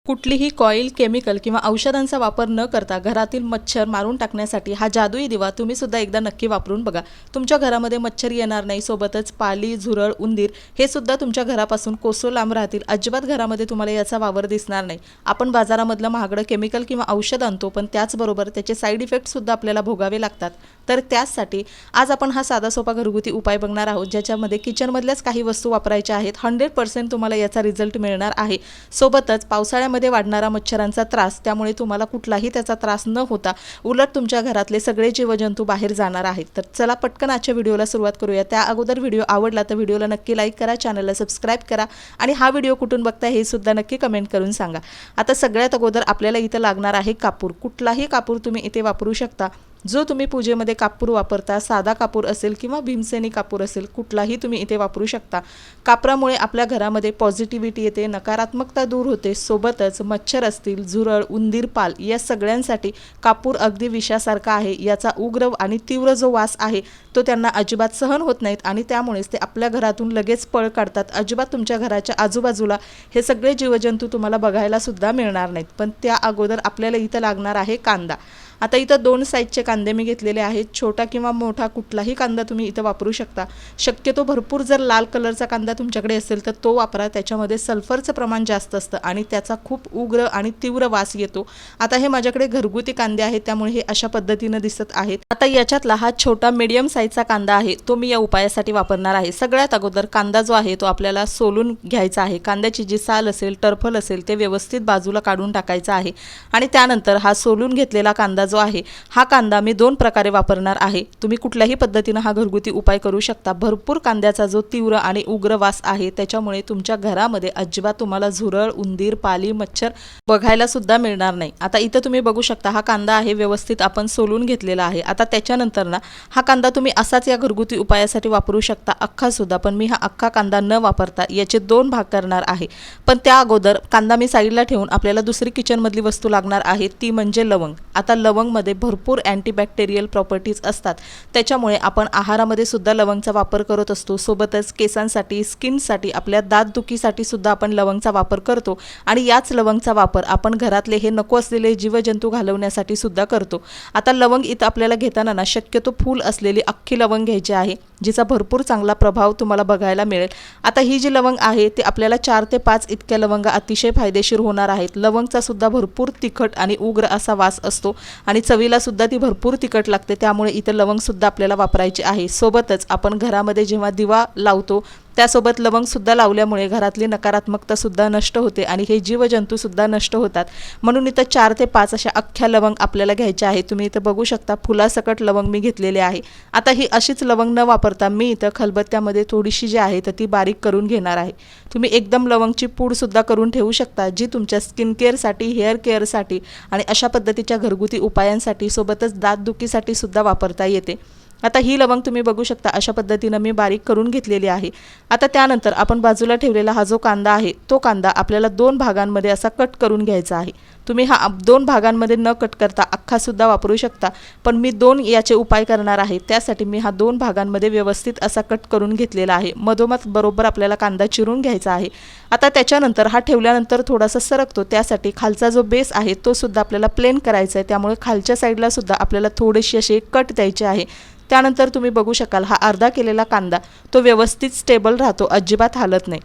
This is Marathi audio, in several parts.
कुठलीही कॉईल, केमिकल किंवा औषधांचा वापर न करता घरातील मच्छर मारून टाकण्यासाठी हा जादुई दिवा तुम्ही सुद्धा एकदा नक्की वापरून बघा। तुमच्या घरामध्ये मच्छर येणार नाही, सोबतच पाली, झुरळ, उंदीर हे सुद्धा तुमच्या घरापासून कोसो लांब राहतील। अजिबात घरामध्ये तुम्हाला याचा वावर दिसणार नाही। आपण बाजारामधलं महागडं केमिकल किंवा औषध आणतो, पण त्याचबरोबर त्याचे साईड इफेक्ट सुद्धा आपल्याला भोगावे लागतात। तर त्यासाठी आज आपण हा साधा सोपा घरगुती उपाय बघणार आहोत, ज्याच्यामध्ये किचनमधल्याच काही वस्तू वापरायच्या आहेत। 100% तुम्हाला याचा रिझल्ट मिळणार आहे। सोबतच पावसाळ्यामध्ये वाढणारा मच्छरांचा त्रास, त्यामुळे तुम्हाला कुठलाही त्याचा त्रास न होता उलट तुमच्या घरातले सगळे जीवजंतू बाहेर जाणार आहेत। तर चला पटकन आजच्या व्हिडिओला सुरुवात करूया। त्या अगोदर व्हिडिओ आवडला तर व्हिडिओला नक्की लाईक करा, चॅनलला सबस्क्राइब करा आणि हा व्हिडिओ कुठून बघताय हे सुद्धा नक्की कमेंट करून सांगा। आता सगळ्यात अगोदर आपल्याला इथे लागणार आहे कापूर। कुठलाही कापूर तुम्ही इथे वापरू शकता, जो तुम्ही पूजेमध्ये कापूर वापरता, साधा कापूर असेल किंवा भीमसेनी कापूर असेल, कुठलाही तुम्ही इथे वापरू शकता। कापरामुळे आपल्या घरामध्ये पॉझिटिव्हिटी येते, नकारात्मकता दूर होते। सोबतच मच्छर असतील, झुरळ, उंदीर, पाल या सगळ्यांसाठी कापूर अगदी विषासारखा आहे। याचा उग्र आणि तीव्र जो वास आहे तो त्यांना अजिबात सहन होत नाहीत आणि त्यामुळेच ते आपल्या घरातून लगेच पळ काढतात। अजिबात तुमच्या घराच्या आजूबाजूला हे सगळे जीवजंतू तुम्हाला बघायला सुद्धा मिळणार नाहीत। पण त्या अगोदर आपल्याला इथं लागणार आहे कांदा। आता इथं 2 साईजचे कांदे मी घेतलेले आहेत। छोटा किंवा मोठा कुठलाही कांदा तुम्ही इथं वापरू शकता। शक्यतो भरपूर जर लाल कलरचा कांदा तुमच्याकडे असेल तर तो वापरा। त्याच्यामध्ये सल्फरचं प्रमाण जास्त असतं आणि त्याचा खूप उग्र आणि तीव्र वास येतो। आता हे माझ्याकडे घरगुती कांदे आहेत, त्यामुळे हे अशा पद्धतीने दिसत आहेत। आता याच्यातला हा छोटा मीडियम साईजचा कांदा आहे, तो मी या उपायासाठी वापरणार आहे। सगळ्यात अगोदर कांदा जो आहे तो आपल्याला सोलून घ्यायचा आहे। कांद्याची जी साल असेल, टरफल असेल, ते व्यवस्थित बाजूला काढून टाकायचं आहे आणि त्यानंतर हा सोलून घेतलेला कांदा जो आहे, हा कांदा मी 2 प्रकारे वापरणार आहे। तुम्ही कुठल्याही पद्धतीने हा घरगुती उपाय करू शकता। भरपूर कांद्याचा जो तीव्र आणि उग्र वास आहे, त्याच्यामुळे तुमच्या घरामध्ये अजिबात तुम्हाला झुरळ, उंदीर, पाली, मच्छर बघायला सुद्धा मिळणार नाही। आता इथं तुम्ही बघू शकता हा कांदा आहे व्यवस्थित आपण सोलून घेतलेला आहे। आता त्याच्यानंतर ना हा कांदा तुम्ही असाच या घरगुती उपायासाठी वापरू शकता, अख्खा सुद्धा, पण मी हा अख्खा कांदा न वापरता याचे 2 भाग करणार आहे। पण त्या अगोदर कांदा मी साईडला ठेवून आपल्याला दुसरी किचनमधली वस्तू लागणार आहे, ती म्हणजे लवंग। आता लवंग मध्ये भरपूर अँटीबॅक्टेरियल प्रॉपर्टीज असतात, त्याच्यामुळे आपण आहारामध्ये सुद्धा लवंगचा वापर करत असतो। सोबतच केसांसाठी, स्किनसाठी, आपल्या दातदुखीसाठी सुद्धा आपण लवंगचा वापर करतो आणि याच लवंगचा वापर आपण घरातले हे नको असलेले जीवजंतू घालवण्यासाठी सुद्धा करतो। आता लवंग इथं आपल्याला घेताना ना शक्यतो फूल असलेली अख्खी लवंग घ्यायची आहे, जिचा भरपूर चांगला प्रभाव तुम्हाला बघायला मिळेल। आता ही जी लवंग आहे ते आपल्याला 4 ते 5 इतक्या लवंगा अतिशय फायदेशीर होणार आहेत। लवंगचा सुद्धा भरपूर तिखट आणि उग्र असा वास असतो आणि चवीला सुद्धा ती भरपूर तिखट लागते, त्यामुळे इथं लवंग सुद्धा आपल्याला वापरायची आहे। सोबतच आपण घरामध्ये जेव्हा दिवा लावतो त्यासोबत लवंग सुद्धा लावल्यामुळे घरातली नकारात्मकता सुद्धा नष्ट होते आणि हे जीवजंतू सुद्धा नष्ट होतात। म्हणून इथं 4 ते 5 अशा अख्ख्या लवंग आपल्याला घ्यायच्या आहे। तुम्ही इथं बघू शकता फुलासकट लवंग मी घेतलेले आहे। आता ही अशीच लवंग न वापरता मी इथं खलबत्त्यामध्ये थोडीशी जी आहे तर ती बारीक करून घेणार आहे। तुम्ही एकदम लवंगची पूड सुद्धा करून ठेवू शकता, जी तुमच्या स्किन केअरसाठी, हेअर केअरसाठी आणि अशा पद्धतीच्या घरगुती उपायांसाठी, सोबतच दातदुखीसाठी सुद्धा वापरता येते। आता ही लवंग तुम्ही बघू शकता अशा पद्धतीने मी बारीक करून घेतलेली आहे। आता त्यानंतर आपण बाजूला ठेवलेला हा जो कांदा आहे, तो कांदा आपल्याला 2 भागांमध्ये असा कट करून घ्यायचा आहे। तुम्ही हा 2 भागांमध्ये न कट करता अख्खा सुद्धा वापरू शकता, पण मी 2 याचे उपाय करणार आहे, त्यासाठी मी हा 2 भागांमध्ये व्यवस्थित असा कट करून घेतलेला आहे। मधोमध बरोबर आपल्याला कांदा चिरून घ्यायचा आहे। आता त्याच्यानंतर हा ठेवल्यानंतर थोडासा सरकतो, त्यासाठी खालचा जो बेस आहे तो सुद्धा आपल्याला प्लेन करायचा आहे, त्यामुळे खालच्या साईडला सुद्धा आपल्याला थोडीशी अशी कट द्यायची आहे। त्यानंतर तुम्ही बघू शकाल हा अर्धा केलेला कांदा तो व्यवस्थित स्टेबल राहतो, अजिबात हालत नाही।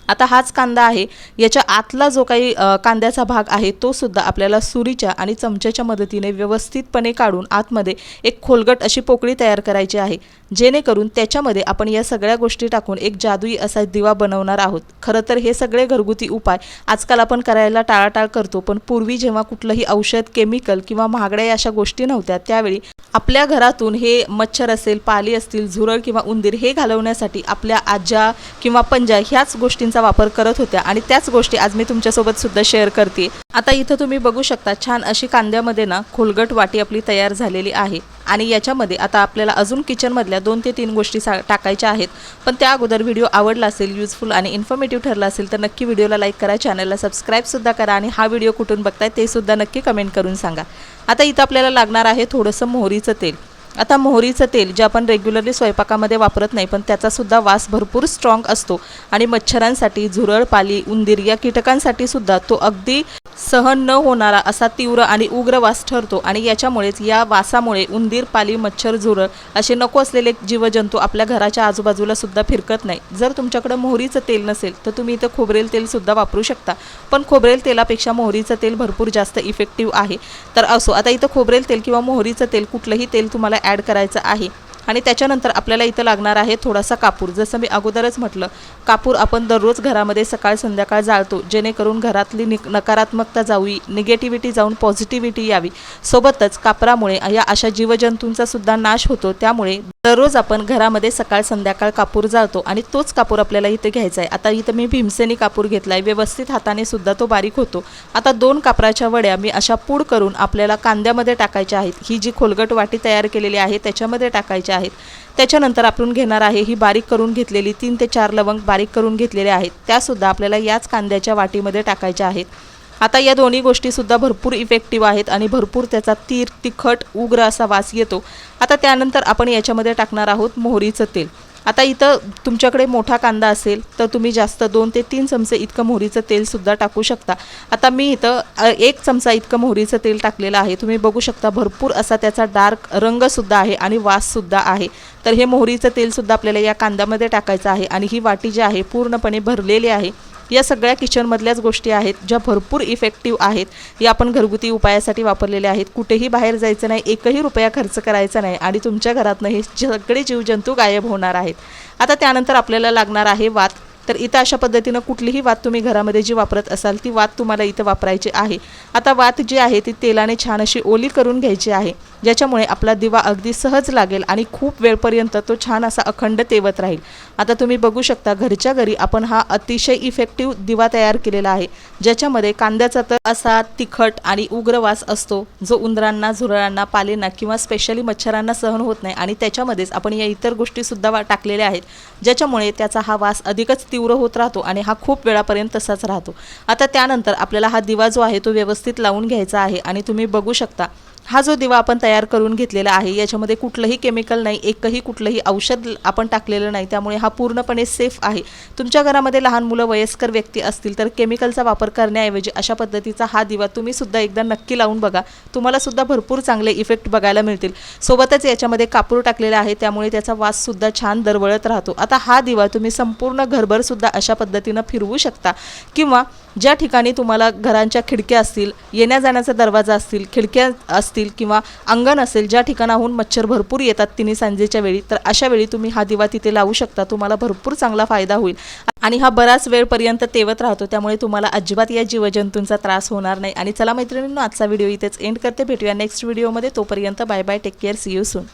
आता हाच कांदा आहे, याच्या आतला जो काही कांद्याचा भाग आहे तो सुद्धा आपल्याला सुरीच्या आणि चमच्याच्या मदतीने व्यवस्थितपणे काढून आतमध्ये एक खोलगट अशी पोकळी तयार करायची आहे, जेणेकरून त्याच्यामध्ये आपण या सगळ्या गोष्टी टाकून एक जादुई असा दिवा बनवणार आहोत। खरं तर हे सगळे घरगुती उपाय आजकाल आपण करायला टाळाटाळ करतो, पण पूर्वी जेव्हा कुठलंही औषध, केमिकल किंवा महागड्या अशा गोष्टी नव्हत्या, त्यावेळी आपल्या घरातून हे मच्छर असेल, पाली असतील, झुरळ किंवा उंदीर हे घालवण्यासाठी आपल्या आज्या किंवा पंजा ह्याच गोष्टींचा वापर करत होत्या आणि त्याच गोष्टी आज मी तुमच्यासोबत सुद्धा शेअर करते। आता इथं तुम्ही बघू शकता छान अशी कांद्यामध्ये ना खोलगट वाटी आपली तयार झालेली आहे आणि याच्यामध्ये आता आपल्याला अजून किचनमधल्या 2 ते 3 गोष्टी टाकायच्या आहेत। पण त्या अगोदर व्हिडिओ आवडला असेल, युजफुल आणि इन्फॉर्मेटिव्ह ठरला असेल तर नक्की व्हिडिओला लाईक करा, चॅनलला सबस्क्राइब सुद्धा करा आणि हा व्हिडिओ कुठून बघताय ते सुद्धा नक्की कमेंट करून सांगा। आता इथं आपल्याला लागणार आहे थोडंसं मोहरीचं तेल। आता मोहरीचं तेल जे आपण रेग्युलरली स्वयंपाकामध्ये वापरत नाही, पण त्याचासुद्धा वास भरपूर स्ट्रॉंग असतो आणि मच्छरांसाठी, झुरळ, पाली, उंदीर या कीटकांसाठी सुद्धा तो अगदी सहन न होणारा असा तीव्र आणि उग्र वास ठरतो आणि याच्यामुळेच या वासामुळे उंदीर, पाली, मच्छर, झुरळ असे नको असलेले जीवजंतू आपल्या घराच्या आजूबाजूला सुद्धा फिरकत नाही. जर तुमच्याकडे मोहरीचं तेल नसेल तर तुम्ही इथं खोबरेल तेल सुद्धा वापरू शकता, पण खोबरेल तेलापेक्षा मोहरीचं तेल भरपूर जास्त इफेक्टिव्ह आहे. तर असो, आता इथं खोबरेल तेल किंवा मोहरीचं तेल कुठलंही तेल तुम्हाला ॲड करायचं आहे आणि त्याच्यानंतर आपल्याला इथं लागणार आहे थोडासा कापूर. जसं मी अगोदरच म्हटलं, कापूर आपण दररोज घरामध्ये सकाळ संध्याकाळ जाळतो, जेणेकरून घरातली नकारात्मकता जावी, निगेटिव्हिटी जाऊन पॉझिटिव्हिटी यावी. सोबतच कापरामुळे या अशा जीवजंतूंचा सुद्धा नाश होतो. त्यामुळे दररोज आपण घरामध्ये सकाळ संध्याकाळ कापूर जाळतो आणि तोच कापूर आपल्याला इथे घ्यायचा आहे. आता इथं मी भीमसेनी कापूर घेतला आहे, व्यवस्थित हाताने सुद्धा तो बारीक होतो. आता 2 कापराच्या वड्या मी अशा पूड करून आपल्याला कांद्यामध्ये टाकायच्या आहेत. ही जी खोलगट वाटी तयार केलेली आहे त्याच्यामध्ये टाकायच्या आहेत. त्याच्यानंतर आपण घेणार आहे ही बारीक करून घेतलेली 3 ते 4 लवंग बारीक करून घेतलेले आहेत, त्यासुद्धा आपल्याला याच कांद्याच्या वाटीमध्ये टाकायच्या आहेत. आता या दोन्ही गोष्टीसुद्धा भरपूर इफेक्टिव्ह आहेत आणि भरपूर त्याचा तिखट उग्र असा वास येतो. आता त्यानंतर आपण याच्यामध्ये टाकणार आहोत मोहरीचं तेल. आता इथं तुमच्याकडे मोठा कांदा असेल तर तुम्ही जास्त 2 ते 3 चमचे इतकं मोहरीचं तेलसुद्धा टाकू शकता. आता मी इथं 1 चमचा इतकं मोहरीचं तेल टाकलेलं आहे. तुम्ही बघू शकता भरपूर असा त्याचा डार्क रंगसुद्धा आहे आणि वाससुद्धा आहे. तर हे मोहरीचं तेलसुद्धा आपल्याला या कांद्यामध्ये टाकायचं आहे आणि ही वाटी जी आहे पूर्णपणे भरलेली आहे. या सगळ्या किचनमधल्याच गोष्टी आहेत ज्या भरपूर इफेक्टिव्ह आहेत. या आपण घरगुती उपायासाठी वापरलेल्या आहेत. कुठेही बाहेर जायचं नाही, एकही रुपया खर्च करायचा नाही आणि तुमच्या घरातनं हे सगळे जीवजंतू गायब होणार आहेत. आता त्यानंतर आपल्याला लागणार आहे वात. तर इथं अशा पद्धतीनं कुठलीही वात तुम्ही घरामध्ये जी वापरत असाल ती वात तुम्हाला इथं वापरायची आहे. आता वात जी आहे ती तेलाने छान अशी ओली करून घ्यायची आहे, ज्याच्यामुळे आपला दिवा अगदी सहज लागेल आणि खूप वेळपर्यंत तो छान असा अखंड तेवत राहील. आता तुम्ही बघू शकता घरच्या घरी आपण हा अतिशय इफेक्टिव्ह दिवा तयार केलेला आहे, ज्याच्यामध्ये कांद्याचा तर असा तिखट आणि उग्र वास असतो जो उंदरांना, झुरळांना, पालींना किंवा स्पेशली मच्छरांना सहन होत नाही आणि त्याच्यामध्येच आपण या इतर गोष्टीसुद्धा टाकलेल्या आहेत, ज्याच्यामुळे त्याचा हा वास अधिकच तीव्र होत राहतो आणि हा खूप वेळापर्यंत तसाच राहतो. आता त्यानंतर आपल्याला हा दिवा जो आहे तो व्यवस्थित लावून घ्यायचा आहे आणि तुम्ही बघू शकता हा जो दिवा आपण तयार करून घेतलेला आहे याच्यामध्ये कुठलंही केमिकल नाही, एकही कुठलंही औषध आपण टाकलेलं नाही, त्यामुळे हा पूर्णपणे सेफ आहे. तुमच्या घरामध्ये लहान मुलं, वयस्कर व्यक्ती असतील तर केमिकलचा वापर करण्याऐवजी अशा पद्धतीचा हा दिवा तुम्ही सुद्धा एकदा नक्की लावून बघा. तुम्हाला सुद्धा भरपूर चांगले इफेक्ट बघायला मिळतील. सोबतच याच्यामध्ये कापूर टाकलेला आहे त्यामुळे त्याचा वास सुद्धा छान दरवळत राहतो. आता हा दिवा तुम्ही संपूर्ण घरभर सुद्धा अशा पद्धतीनं फिरवू शकता किंवा ज्या ठिकाणी तुम्हाला घरांच्या खिडक्या असतील, येण्या जाण्याचा दरवाजा असतील, खिडक्या असतील किंवा अंगण असेल, ज्या ठिकाणाहून मच्छर भरपूर येतात तिन्ही सांजेच्या वेळी, तर अशा वेळी तुम्ही हा दिवा तिथे लावू शकता. तुम्हाला भरपूर चांगला फायदा होईल आणि हा बराच वेळपर्यंत तेवत राहतो, त्यामुळे तुम्हाला अजिबात या जीवजंतूंचा त्रास होणार नाही. आणि चला मैत्रिणींनो, आजचा व्हिडिओ इथेच एंड करते. भेटूया नेक्स्ट व्हिडिओमध्ये. तोपर्यंत bye bye, take care, see you soon.